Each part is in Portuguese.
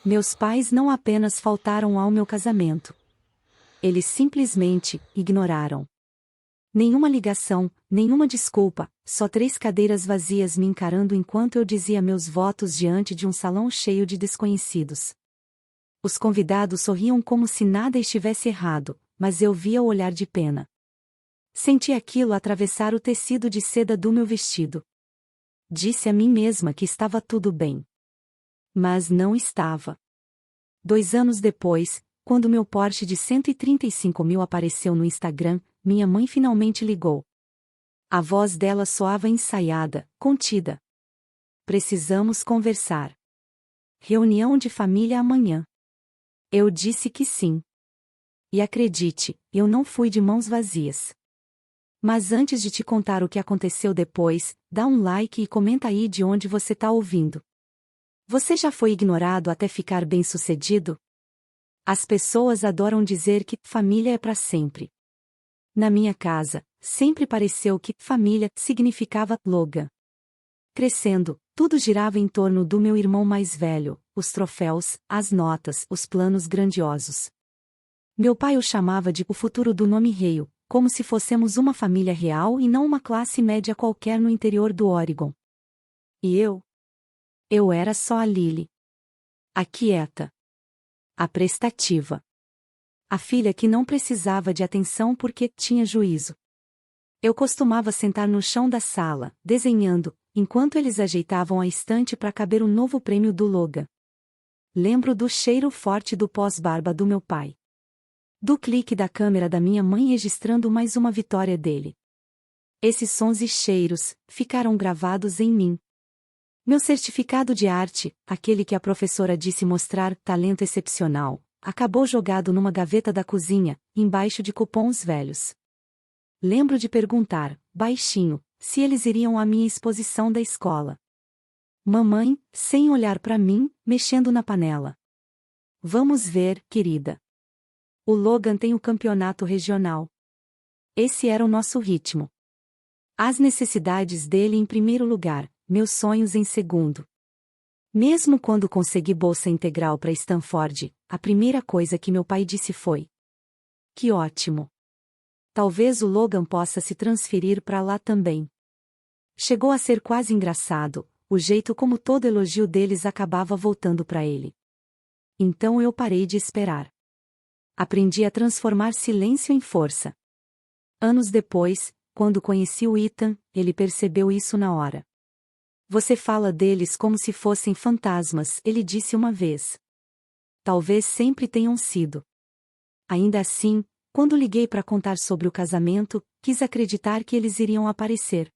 Meus pais não apenas faltaram ao meu casamento. Eles simplesmente ignoraram. Nenhuma ligação, nenhuma desculpa, só 3 cadeiras vazias me encarando enquanto eu dizia meus votos diante de um salão cheio de desconhecidos. Os convidados sorriam como se nada estivesse errado, mas eu via o olhar de pena. Senti aquilo atravessar o tecido de seda do meu vestido. Disse a mim mesma que estava tudo bem. Mas não estava. 2 anos depois, quando meu Porsche de 135 mil apareceu no Instagram, minha mãe finalmente ligou. A voz dela soava ensaiada, contida. Precisamos conversar. Reunião de família amanhã. Eu disse que sim. E acredite, eu não fui de mãos vazias. Mas antes de te contar o que aconteceu depois, dá um like e comenta aí de onde você tá ouvindo. Você já foi ignorado até ficar bem-sucedido? As pessoas adoram dizer que família é para sempre. Na minha casa, sempre pareceu que família significava Logan. Crescendo, tudo girava em torno do meu irmão mais velho, os troféus, as notas, os planos grandiosos. Meu pai o chamava de o futuro do nome Rio, como se fôssemos uma família real e não uma classe média qualquer no interior do Oregon. E eu? Eu era só a Lily. A quieta. A prestativa. A filha que não precisava de atenção porque tinha juízo. Eu costumava sentar no chão da sala, desenhando, enquanto eles ajeitavam a estante para caber o novo prêmio do Logan. Lembro do cheiro forte do pós-barba do meu pai. Do clique da câmera da minha mãe registrando mais uma vitória dele. Esses sons e cheiros ficaram gravados em mim. Meu certificado de arte, aquele que a professora disse mostrar talento excepcional, acabou jogado numa gaveta da cozinha, embaixo de cupons velhos. Lembro de perguntar, baixinho, se eles iriam à minha exposição da escola. Mamãe, sem olhar para mim, mexendo na panela. Vamos ver, querida. O Logan tem o campeonato regional. Esse era o nosso ritmo. As necessidades dele em primeiro lugar, meus sonhos em segundo. Mesmo quando consegui bolsa integral para Stanford, a primeira coisa que meu pai disse foi: que ótimo! Talvez o Logan possa se transferir para lá também. Chegou a ser quase engraçado, o jeito como todo elogio deles acabava voltando para ele. Então eu parei de esperar. Aprendi a transformar silêncio em força. Anos depois, quando conheci o Ethan, ele percebeu isso na hora. Você fala deles como se fossem fantasmas, ele disse uma vez. Talvez sempre tenham sido. Ainda assim, quando liguei para contar sobre o casamento, quis acreditar que eles iriam aparecer.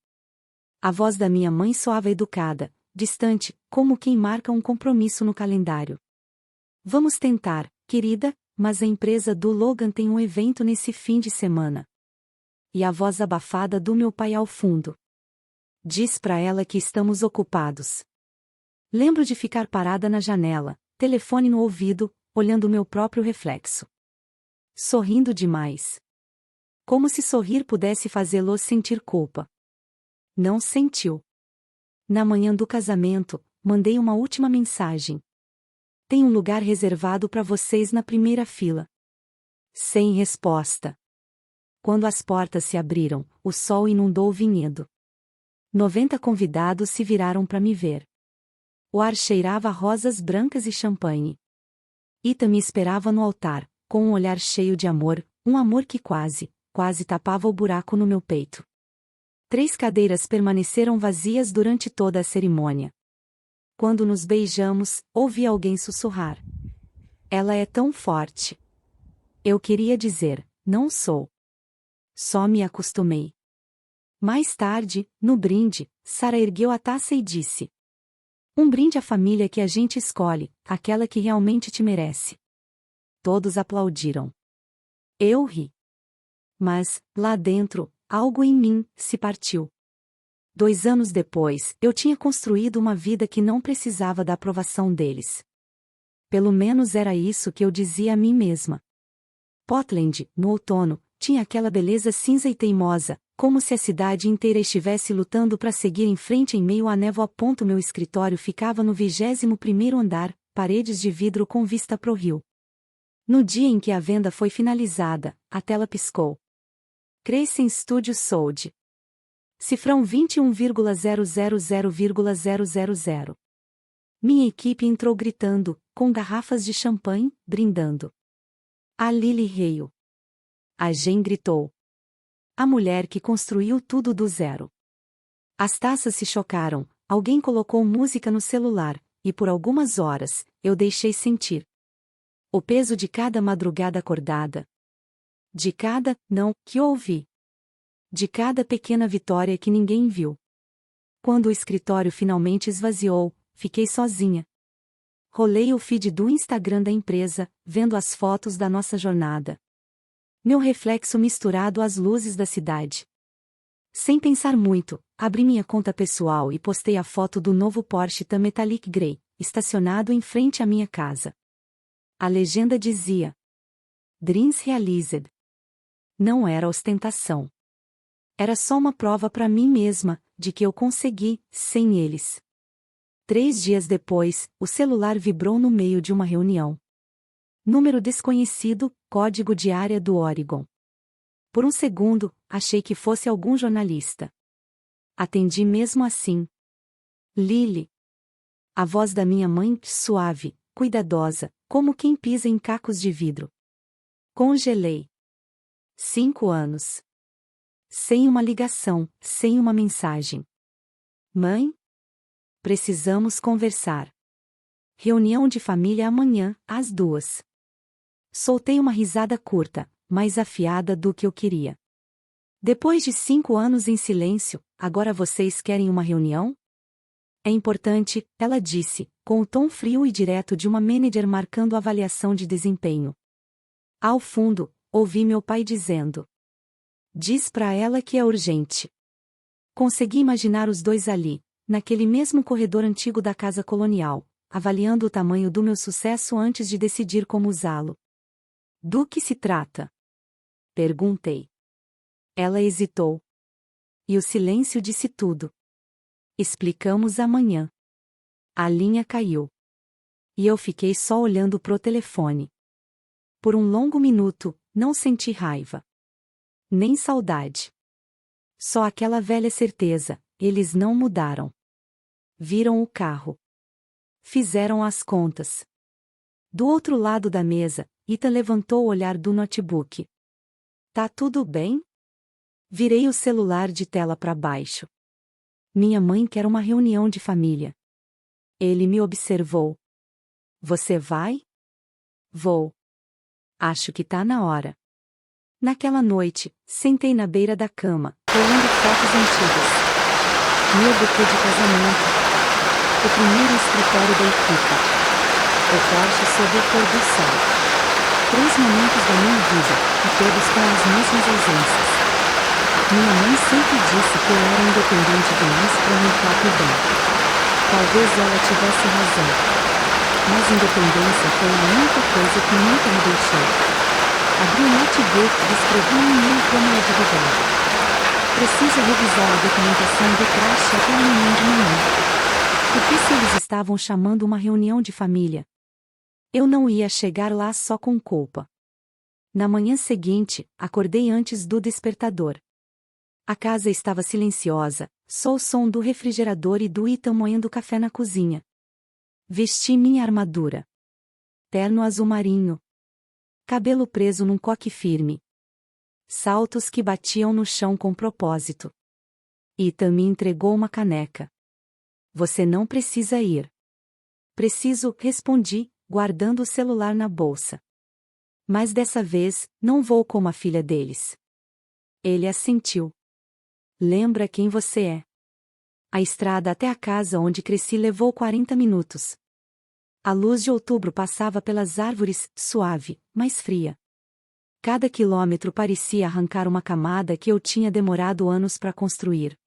A voz da minha mãe soava educada, distante, como quem marca um compromisso no calendário. Vamos tentar, querida, mas a empresa do Logan tem um evento nesse fim de semana. E a voz abafada do meu pai ao fundo. Diz para ela que estamos ocupados. Lembro de ficar parada na janela, telefone no ouvido, olhando meu próprio reflexo. Sorrindo demais. Como se sorrir pudesse fazê-lo sentir culpa. Não sentiu. Na manhã do casamento, mandei uma última mensagem. Tem um lugar reservado para vocês na primeira fila. Sem resposta. Quando as portas se abriram, o sol inundou o vinhedo. 90 convidados se viraram para me ver. O ar cheirava a rosas brancas e champanhe. Ita me esperava no altar, com um olhar cheio de amor, um amor que quase tapava o buraco no meu peito. 3 cadeiras permaneceram vazias durante toda a cerimônia. Quando nos beijamos, ouvi alguém sussurrar. Ela é tão forte. Eu queria dizer, não sou. Só me acostumei. Mais tarde, no brinde, Sarah ergueu a taça e disse: um brinde à família que a gente escolhe, aquela que realmente te merece. Todos aplaudiram. Eu ri. Mas, lá dentro, algo em mim se partiu. 2 anos depois, eu tinha construído uma vida que não precisava da aprovação deles. Pelo menos era isso que eu dizia a mim mesma. Portland, no outono, tinha aquela beleza cinza e teimosa, como se a cidade inteira estivesse lutando para seguir em frente em meio à névoa. Meu escritório ficava no 21º andar, paredes de vidro com vista pro rio. No dia em que a venda foi finalizada, a tela piscou. Crescent Studios sold. Cifrão 21,000,000. Minha equipe entrou gritando, com garrafas de champanhe, brindando. A Lily riu. A Jen gritou. A mulher que construiu tudo do zero. As taças se chocaram, alguém colocou música no celular, e por algumas horas, eu deixei sentir o peso de cada madrugada acordada. De cada não que ouvi. De cada pequena vitória que ninguém viu. Quando o escritório finalmente esvaziou, fiquei sozinha. Rolei o feed do Instagram da empresa, vendo as fotos da nossa jornada. Meu reflexo misturado às luzes da cidade. Sem pensar muito, abri minha conta pessoal e postei a foto do novo Porsche Tan Metallic Grey, estacionado em frente à minha casa. A legenda dizia: Dreams Realized. Não era ostentação. Era só uma prova para mim mesma, de que eu consegui, sem eles. 3 dias depois, o celular vibrou no meio de uma reunião. Número desconhecido, código de área do Oregon. Por um segundo, achei que fosse algum jornalista. Atendi mesmo assim. Lily. A voz da minha mãe, suave, cuidadosa, como quem pisa em cacos de vidro. Congelei. 5 anos. Sem uma ligação, sem uma mensagem. Mãe? Precisamos conversar. Reunião de família amanhã, às 2. Soltei uma risada curta, mais afiada do que eu queria. Depois de 5 anos em silêncio, agora vocês querem uma reunião? É importante, ela disse, com o tom frio e direto de uma manager marcando avaliação de desempenho. Ao fundo, ouvi meu pai dizendo: Diz pra ela que é urgente. Consegui imaginar os dois ali, naquele mesmo corredor antigo da casa colonial, avaliando o tamanho do meu sucesso antes de decidir como usá-lo. Do que se trata? Perguntei. Ela hesitou. E o silêncio disse tudo. Explicamos amanhã. A linha caiu. E eu fiquei só olhando pro telefone. Por um longo minuto, não senti raiva. Nem saudade. Só aquela velha certeza, eles não mudaram. Viram o carro. Fizeram as contas. Do outro lado da mesa, Ethan levantou o olhar do notebook. Tá tudo bem? Virei o celular de tela para baixo. Minha mãe quer uma reunião de família. Ele me observou. Você vai? Vou. Acho que tá na hora. Naquela noite, sentei na beira da cama, olhando fotos antigas. Meu buquê de casamento. O primeiro escritório da equipe. O Porsche sob o pôr do sol. 3 momentos da minha vida, e todos com as mesmas ausências. Minha mãe sempre disse que eu era independente demais para me tratar bem. Talvez ela tivesse razão. Mas independência foi a única coisa que nunca me deixou. Abri o notebook e escrevi um e-mail para meu advogado. Preciso revisar a documentação do crash até amanhã de manhã. Porque se eles estavam chamando uma reunião de família, eu não ia chegar lá só com culpa. Na manhã seguinte, acordei antes do despertador. A casa estava silenciosa, só o som do refrigerador e do Ethan moendo café na cozinha. Vesti minha armadura. Terno azul marinho. Cabelo preso num coque firme. Saltos que batiam no chão com propósito. Ethan me entregou uma caneca. Você não precisa ir. Preciso, respondi, guardando o celular na bolsa. Mas dessa vez, não vou como a filha deles. Ele assentiu. Lembra quem você é. A estrada até a casa onde cresci levou 40 minutos. A luz de outubro passava pelas árvores, suave, mas fria. Cada quilômetro parecia arrancar uma camada que eu tinha demorado anos para construir.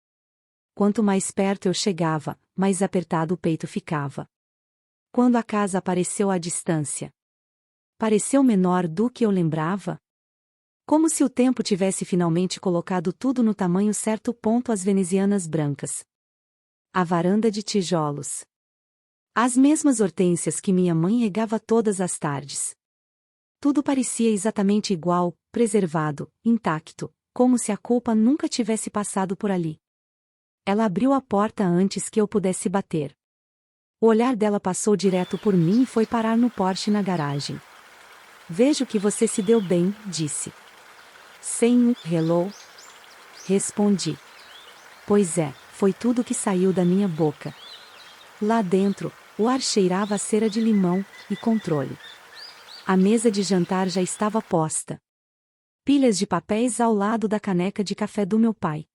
Quanto mais perto eu chegava, mais apertado o peito ficava. Quando a casa apareceu à distância, pareceu menor do que eu lembrava. Como se o tempo tivesse finalmente colocado tudo no tamanho certo. As venezianas brancas. A varanda de tijolos. As mesmas hortênsias que minha mãe regava todas as tardes. Tudo parecia exatamente igual, preservado, intacto, como se a culpa nunca tivesse passado por ali. Ela abriu a porta antes que eu pudesse bater. O olhar dela passou direto por mim e foi parar no Porsche na garagem. Vejo que você se deu bem, disse. Sem um hello? Respondi. Pois é, foi tudo que saiu da minha boca. Lá dentro, o ar cheirava a cera de limão e controle. A mesa de jantar já estava posta. Pilhas de papéis ao lado da caneca de café do meu pai.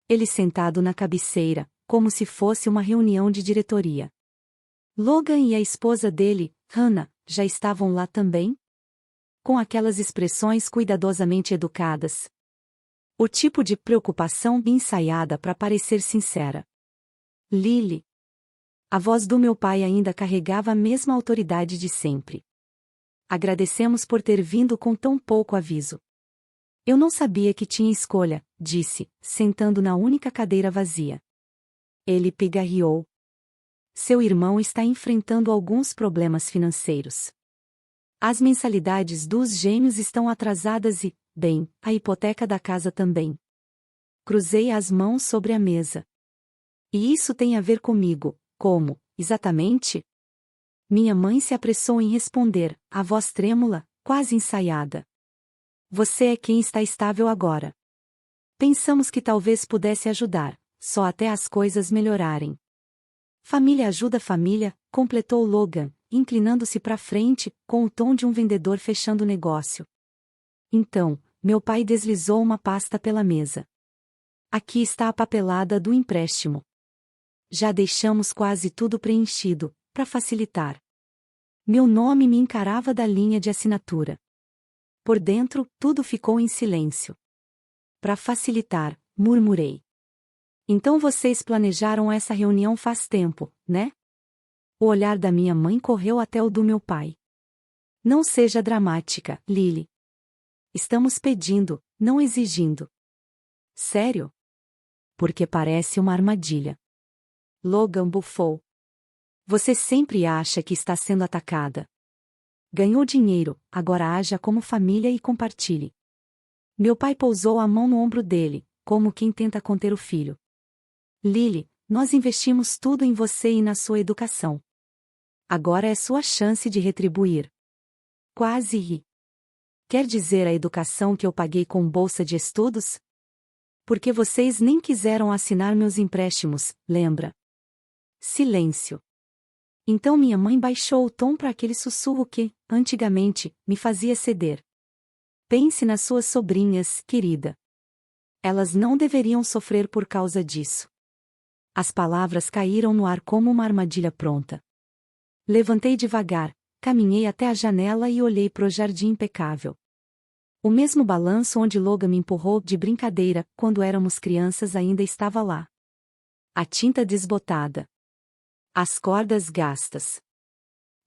Ele sentado na cabeceira, como se fosse uma reunião de diretoria. Logan e a esposa dele, Hannah, já estavam lá também? Com aquelas expressões cuidadosamente educadas. O tipo de preocupação ensaiada para parecer sincera. Lily. A voz do meu pai ainda carregava a mesma autoridade de sempre. Agradecemos por ter vindo com tão pouco aviso. Eu não sabia que tinha escolha, disse, sentando na única cadeira vazia. Ele pigarreou. Seu irmão está enfrentando alguns problemas financeiros. As mensalidades dos gêmeos estão atrasadas e, bem, a hipoteca da casa também. Cruzei as mãos sobre a mesa. E isso tem a ver comigo, como, exatamente? Minha mãe se apressou em responder, a voz trêmula, quase ensaiada. Você é quem está estável agora. Pensamos que talvez pudesse ajudar, só até as coisas melhorarem. Família ajuda família, completou Logan, inclinando-se para frente, com o tom de um vendedor fechando o negócio. Então, meu pai deslizou uma pasta pela mesa. Aqui está a papelada do empréstimo. Já deixamos quase tudo preenchido, para facilitar. Meu nome me encarava da linha de assinatura. Por dentro, tudo ficou em silêncio. Para facilitar, murmurei. Então vocês planejaram essa reunião faz tempo, né? O olhar da minha mãe correu até o do meu pai. Não seja dramática, Lily. Estamos pedindo, não exigindo. Sério? Porque parece uma armadilha. Logan bufou. Você sempre acha que está sendo atacada. Ganhou dinheiro, agora haja como família e compartilhe. Meu pai pousou a mão no ombro dele, como quem tenta conter o filho. Lily, nós investimos tudo em você e na sua educação. Agora é sua chance de retribuir. Quase ri. Quer dizer a educação que eu paguei com bolsa de estudos? Porque vocês nem quiseram assinar meus empréstimos, lembra? Silêncio. Então minha mãe baixou o tom para aquele sussurro que, antigamente, me fazia ceder. Pense nas suas sobrinhas, querida. Elas não deveriam sofrer por causa disso. As palavras caíram no ar como uma armadilha pronta. Levantei devagar, caminhei até a janela e olhei para o jardim impecável. O mesmo balanço onde Logan me empurrou de brincadeira, quando éramos crianças, ainda estava lá. A tinta desbotada. As cordas gastas.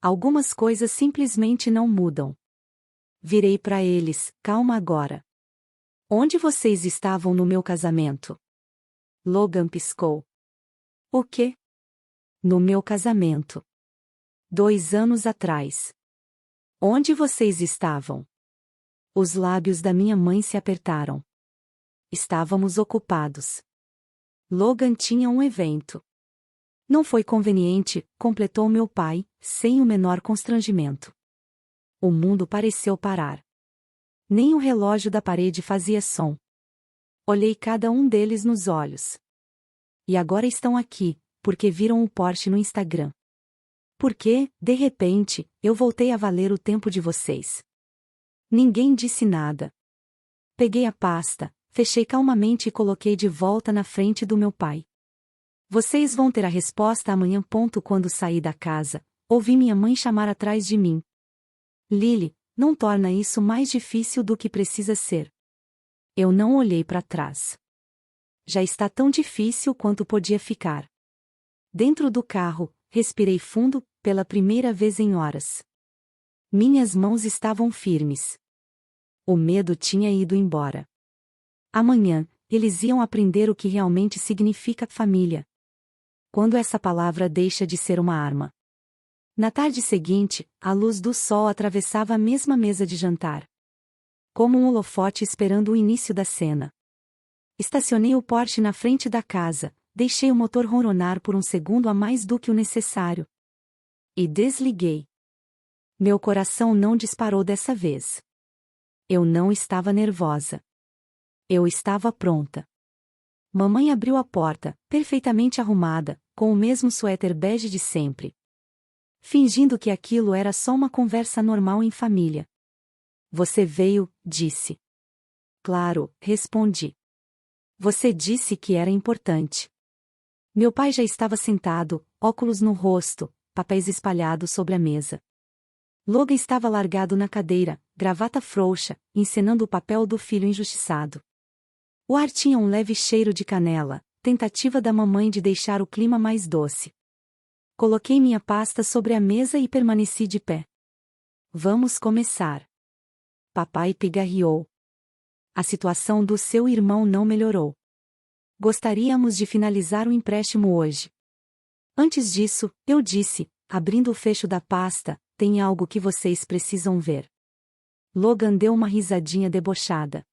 Algumas coisas simplesmente não mudam. Virei para eles, calma agora. Onde vocês estavam no meu casamento? Logan piscou. O quê? No meu casamento. 2 anos atrás. Onde vocês estavam? Os lábios da minha mãe se apertaram. Estávamos ocupados. Logan tinha um evento. Não foi conveniente, completou meu pai, sem o menor constrangimento. O mundo pareceu parar. Nem o relógio da parede fazia som. Olhei cada um deles nos olhos. E agora estão aqui, porque viram o Porsche no Instagram. Porque, de repente, eu voltei a valer o tempo de vocês. Ninguém disse nada. Peguei a pasta, fechei calmamente e coloquei de volta na frente do meu pai. Vocês vão ter a resposta amanhã. Quando saí da casa, ouvi minha mãe chamar atrás de mim. Lily, não torna isso mais difícil do que precisa ser. Eu não olhei para trás. Já está tão difícil quanto podia ficar. Dentro do carro, respirei fundo, pela primeira vez em horas. Minhas mãos estavam firmes. O medo tinha ido embora. Amanhã, eles iam aprender o que realmente significa família. Quando essa palavra deixa de ser uma arma. Na tarde seguinte, a luz do sol atravessava a mesma mesa de jantar. Como um holofote esperando o início da cena. Estacionei o Porsche na frente da casa, deixei o motor ronronar por um segundo a mais do que o necessário. E desliguei. Meu coração não disparou dessa vez. Eu não estava nervosa. Eu estava pronta. Mamãe abriu a porta, perfeitamente arrumada, com o mesmo suéter bege de sempre. Fingindo que aquilo era só uma conversa normal em família. Você veio, disse. Claro, respondi. Você disse que era importante. Meu pai já estava sentado, óculos no rosto, papéis espalhados sobre a mesa. Logan estava largado na cadeira, gravata frouxa, encenando o papel do filho injustiçado. O ar tinha um leve cheiro de canela, tentativa da mamãe de deixar o clima mais doce. Coloquei minha pasta sobre a mesa e permaneci de pé. Vamos começar. Papai pigarreou. A situação do seu irmão não melhorou. Gostaríamos de finalizar o empréstimo hoje. Antes disso, eu disse, abrindo o fecho da pasta, tem algo que vocês precisam ver. Logan deu uma risadinha debochada.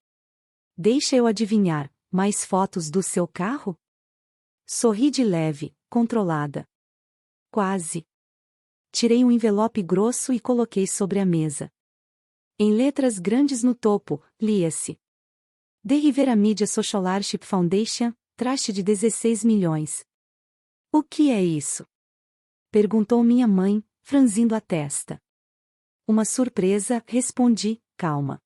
Deixa eu adivinhar, mais fotos do seu carro? Sorri de leve, controlada. Quase. Tirei um envelope grosso e coloquei sobre a mesa. Em letras grandes no topo, lia-se. The Rivera Media Scholarship Foundation, traste de 16 milhões. O que é isso? Perguntou minha mãe, franzindo a testa. Uma surpresa, respondi, calma.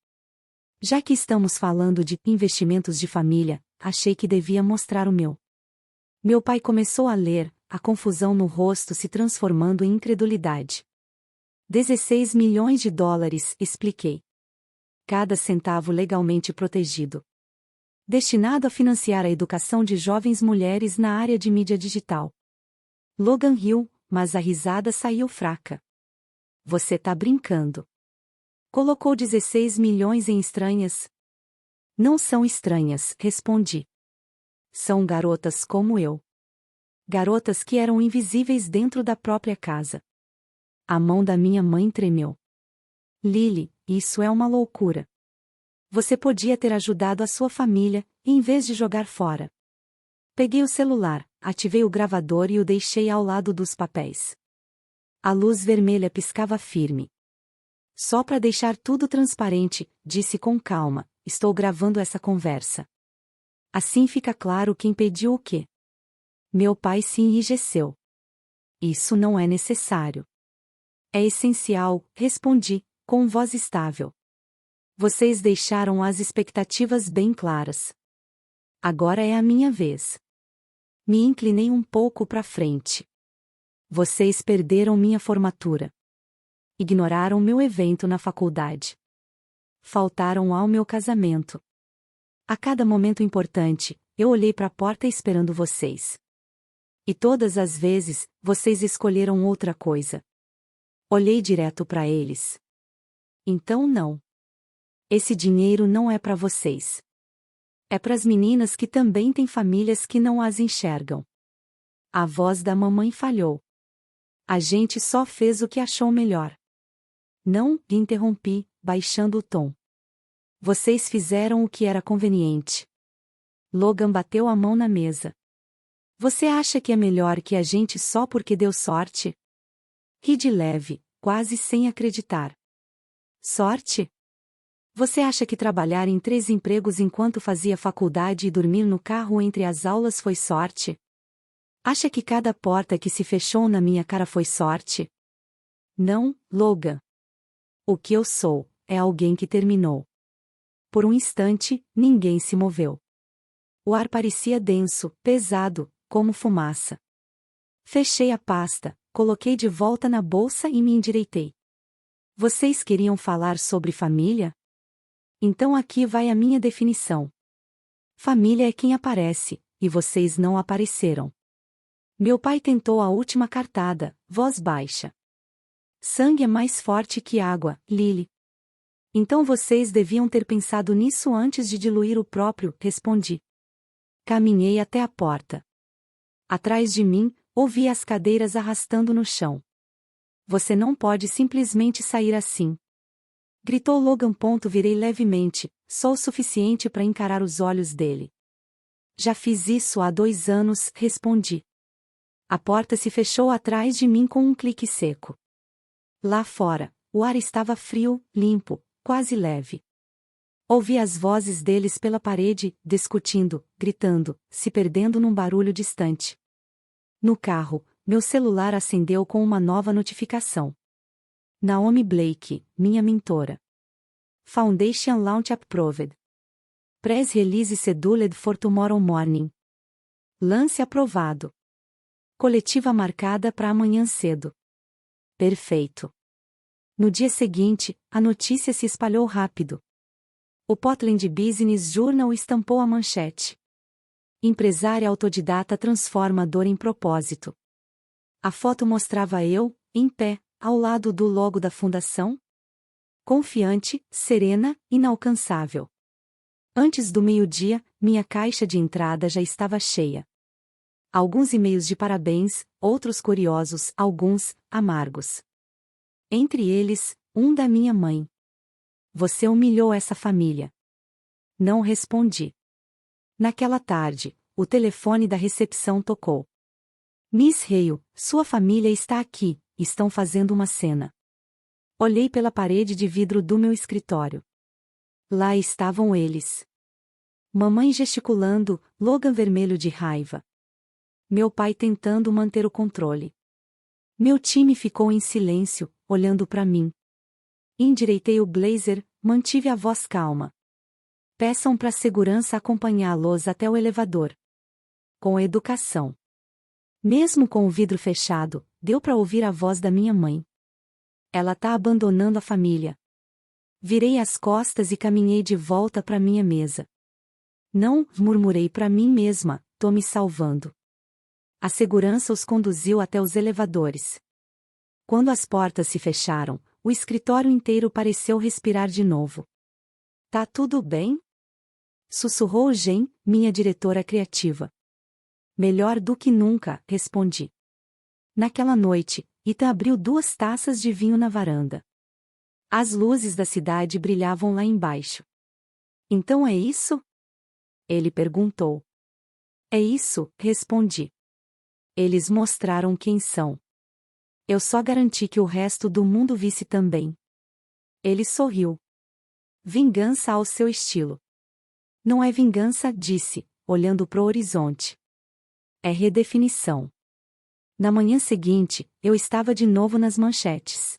Já que estamos falando de investimentos de família, achei que devia mostrar o meu. Meu pai começou a ler, a confusão no rosto se transformando em incredulidade. 16 milhões de dólares, expliquei. Cada centavo legalmente protegido. Destinado a financiar a educação de jovens mulheres na área de mídia digital. Logan riu, mas a risada saiu fraca. Você tá brincando. Colocou 16 milhões em estranhas? Não são estranhas, respondi. São garotas como eu. Garotas que eram invisíveis dentro da própria casa. A mão da minha mãe tremeu. Lily, isso é uma loucura. Você podia ter ajudado a sua família, em vez de jogar fora. Peguei o celular, ativei o gravador e o deixei ao lado dos papéis. A luz vermelha piscava firme. Só para deixar tudo transparente, disse com calma, estou gravando essa conversa. Assim fica claro quem pediu o quê. Meu pai se enrijeceu. Isso não é necessário. É essencial, respondi, com voz estável. Vocês deixaram as expectativas bem claras. Agora é a minha vez. Me inclinei um pouco para frente. Vocês perderam minha formatura. Ignoraram meu evento na faculdade. Faltaram ao meu casamento. A cada momento importante, eu olhei para a porta esperando vocês. E todas as vezes, vocês escolheram outra coisa. Olhei direto para eles. Então não. Esse dinheiro não é para vocês. É para as meninas que também têm famílias que não as enxergam. A voz da mamãe falhou. A gente só fez o que achou melhor. Não, interrompi, baixando o tom. Vocês fizeram o que era conveniente. Logan bateu a mão na mesa. Você acha que é melhor que a gente só porque deu sorte? Ri de leve, quase sem acreditar. Sorte? Você acha que trabalhar em 3 empregos enquanto fazia faculdade e dormir no carro entre as aulas foi sorte? Acha que cada porta que se fechou na minha cara foi sorte? Não, Logan. O que eu sou, é alguém que terminou. Por um instante, ninguém se moveu. O ar parecia denso, pesado, como fumaça. Fechei a pasta, coloquei de volta na bolsa e me endireitei. Vocês queriam falar sobre família? Então aqui vai a minha definição. Família é quem aparece, e vocês não apareceram. Meu pai tentou a última cartada, voz baixa. Sangue é mais forte que água, Lily. Então vocês deviam ter pensado nisso antes de diluir o próprio, respondi. Caminhei até a porta. Atrás de mim, ouvi as cadeiras arrastando no chão. Você não pode simplesmente sair assim. Gritou Logan. Virei levemente, só o suficiente para encarar os olhos dele. Já fiz isso há 2 anos, respondi. A porta se fechou atrás de mim com um clique seco. Lá fora, o ar estava frio, limpo, quase leve. Ouvi as vozes deles pela parede, discutindo, gritando, se perdendo num barulho distante. No carro, meu celular acendeu com uma nova notificação. Naomi Blake, minha mentora. Foundation Launch Approved. Press Release Scheduled for Tomorrow Morning. Lance aprovado. Coletiva marcada para amanhã cedo. Perfeito. No dia seguinte, a notícia se espalhou rápido. O Portland Business Journal estampou a manchete. Empresária autodidata transforma dor em propósito. A foto mostrava eu, em pé, ao lado do logo da fundação. Confiante, serena, inalcançável. Antes do meio-dia, minha caixa de entrada já estava cheia. Alguns e-mails de parabéns, outros curiosos, alguns, amargos. Entre eles, um da minha mãe. Você humilhou essa família. Não respondi. Naquela tarde, o telefone da recepção tocou. Miss Hale, sua família está aqui, estão fazendo uma cena. Olhei pela parede de vidro do meu escritório. Lá estavam eles. Mamãe gesticulando, Logan vermelho de raiva. Meu pai tentando manter o controle. Meu time ficou em silêncio, olhando para mim. Endireitei o blazer, mantive a voz calma. Peçam para a segurança acompanhá-los até o elevador. Com educação. Mesmo com o vidro fechado, deu para ouvir a voz da minha mãe. Ela tá abandonando a família. Virei as costas e caminhei de volta para minha mesa. Não, murmurei para mim mesma, tô me salvando. A segurança os conduziu até os elevadores. Quando as portas se fecharam, o escritório inteiro pareceu respirar de novo. Tá tudo bem? Sussurrou Jen, minha diretora criativa. Melhor do que nunca, respondi. Naquela noite, Ethan abriu 2 taças de vinho na varanda. As luzes da cidade brilhavam lá embaixo. Então é isso? Ele perguntou. É isso, respondi. Eles mostraram quem são. Eu só garanti que o resto do mundo visse também. Ele sorriu. Vingança ao seu estilo. Não é vingança, disse, olhando pro horizonte. É redefinição. Na manhã seguinte, eu estava de novo nas manchetes.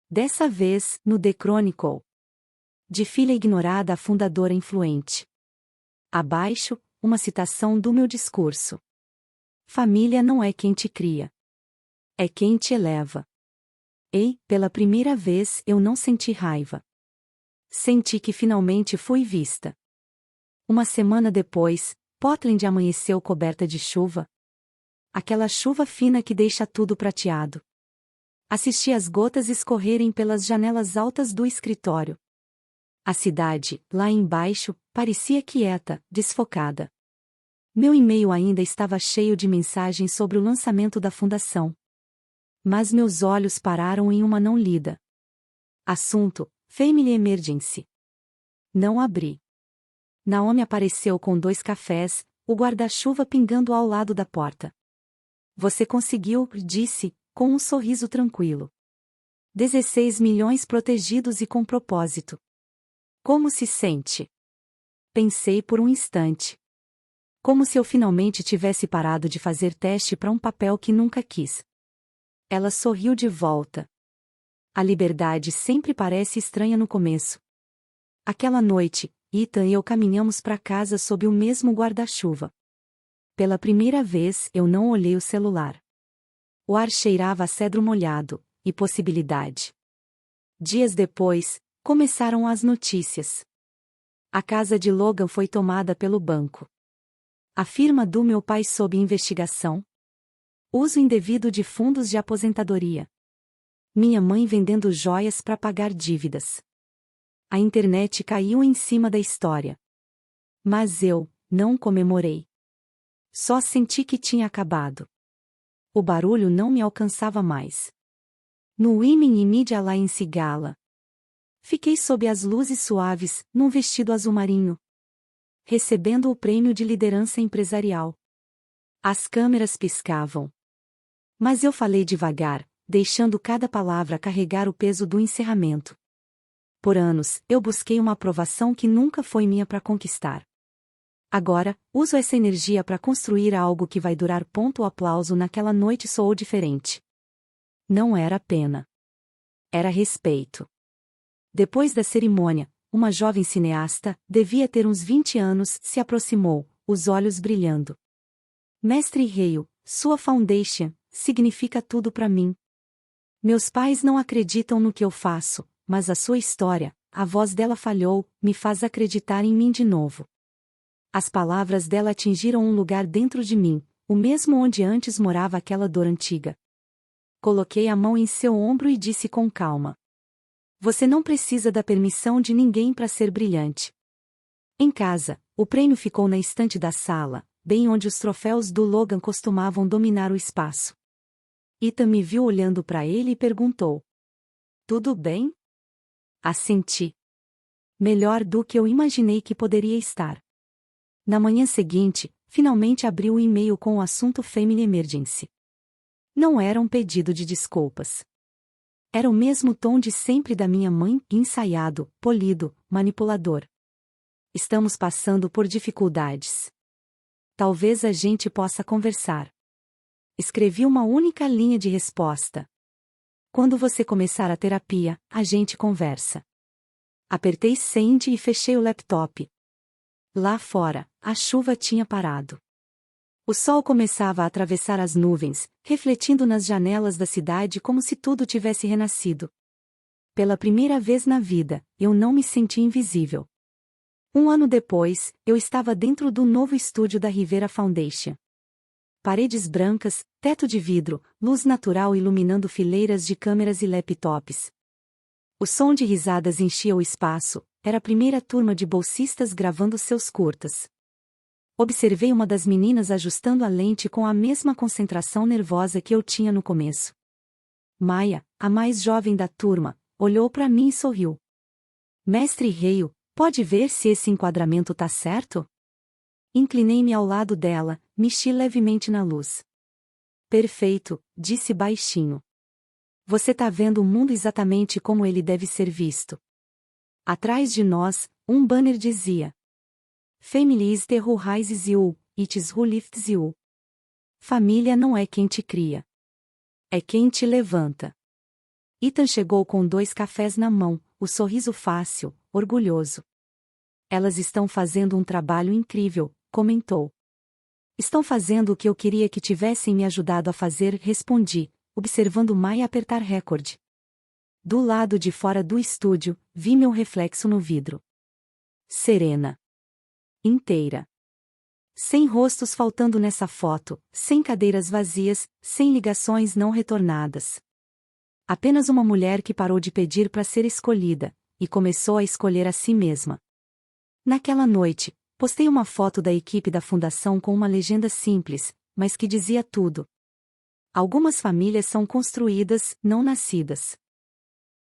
Dessa vez, no The Chronicle. De filha ignorada a fundadora influente. Abaixo, uma citação do meu discurso. Família não é quem te cria. É quem te eleva. E, pela primeira vez, eu não senti raiva. Senti que finalmente fui vista. Uma semana depois, Portland amanheceu coberta de chuva. Aquela chuva fina que deixa tudo prateado. Assisti as gotas escorrerem pelas janelas altas do escritório. A cidade, lá embaixo, parecia quieta, desfocada. Meu e-mail ainda estava cheio de mensagens sobre o lançamento da fundação. Mas meus olhos pararam em uma não lida. Assunto: Family Emergency. Não abri. Naomi apareceu com 2 cafés, o guarda-chuva pingando ao lado da porta. Você conseguiu, disse, com um sorriso tranquilo. 16 milhões protegidos e com propósito. Como se sente? Pensei por um instante. Como se eu finalmente tivesse parado de fazer teste para um papel que nunca quis. Ela sorriu de volta. A liberdade sempre parece estranha no começo. Aquela noite, Ethan e eu caminhamos para casa sob o mesmo guarda-chuva. Pela primeira vez eu não olhei o celular. O ar cheirava a cedro molhado, e possibilidade. Dias depois, começaram as notícias. A casa de Logan foi tomada pelo banco. A firma do meu pai sob investigação. Uso indevido de fundos de aposentadoria. Minha mãe vendendo joias para pagar dívidas. A internet caiu em cima da história. Mas eu não comemorei. Só senti que tinha acabado. o barulho não me alcançava mais. No Women in Media Alliance Gala. Fiquei sob as luzes suaves, num vestido azul marinho, recebendo o prêmio de liderança empresarial. As câmeras piscavam. Mas eu falei devagar, deixando cada palavra carregar o peso do encerramento. Por anos, eu busquei uma aprovação que nunca foi minha para conquistar. Agora, uso essa energia para construir algo que vai durar. O aplauso naquela noite soou diferente. Não era pena. Era respeito. Depois da cerimônia, uma jovem cineasta, devia ter uns 20 anos, se aproximou, os olhos brilhando. Mestre Reio, sua foundation significa tudo para mim. Meus pais não acreditam no que eu faço, mas a sua história, a voz dela falhou, me faz acreditar em mim de novo. As palavras dela atingiram um lugar dentro de mim, o mesmo onde antes morava aquela dor antiga. Coloquei a mão em seu ombro e disse com calma: você não precisa da permissão de ninguém para ser brilhante. Em casa, o prêmio ficou na estante da sala, bem onde os troféus do Logan costumavam dominar o espaço. Ethan me viu olhando para ele e perguntou: tudo bem? Assenti. Melhor do que eu imaginei que poderia estar. Na manhã seguinte, finalmente abri o e-mail com o assunto Family Emergency. Não era um pedido de desculpas. Era o mesmo tom de sempre da minha mãe, ensaiado, polido, manipulador. Estamos passando por dificuldades. Talvez a gente possa conversar. Escrevi uma única linha de resposta. Quando você começar a terapia, a gente conversa. Apertei send e fechei o laptop. Lá fora, a chuva tinha parado. O sol começava a atravessar as nuvens, refletindo nas janelas da cidade como se tudo tivesse renascido. Pela primeira vez na vida, eu não me senti invisível. Um ano depois, eu estava dentro do novo estúdio da Rivera Foundation. Paredes brancas, teto de vidro, luz natural iluminando fileiras de câmeras e laptops. O som de risadas enchia o espaço, era a primeira turma de bolsistas gravando seus curtas. Observei uma das meninas ajustando a lente com a mesma concentração nervosa que eu tinha no começo. Maia, a mais jovem da turma, olhou para mim e sorriu. Mestre Reio, pode ver se esse enquadramento tá certo? Inclinei-me ao lado dela, mexi levemente na luz. Perfeito, disse baixinho. Você tá vendo o mundo exatamente como ele deve ser visto. Atrás de nós, um banner dizia: Family is the who raises you, it is who lifts you. Família não é quem te cria. É quem te levanta. Ethan chegou com 2 cafés na mão, o sorriso fácil, orgulhoso. Elas estão fazendo um trabalho incrível, comentou. Estão fazendo o que eu queria que tivessem me ajudado a fazer, respondi, observando Maia apertar recorde. Do lado de fora do estúdio, vi meu reflexo no vidro. Serena. Inteira. Sem rostos faltando nessa foto, sem cadeiras vazias, sem ligações não retornadas. Apenas uma mulher que parou de pedir para ser escolhida, e começou a escolher a si mesma. Naquela noite, postei uma foto da equipe da fundação com uma legenda simples, mas que dizia tudo. Algumas famílias são construídas, não nascidas.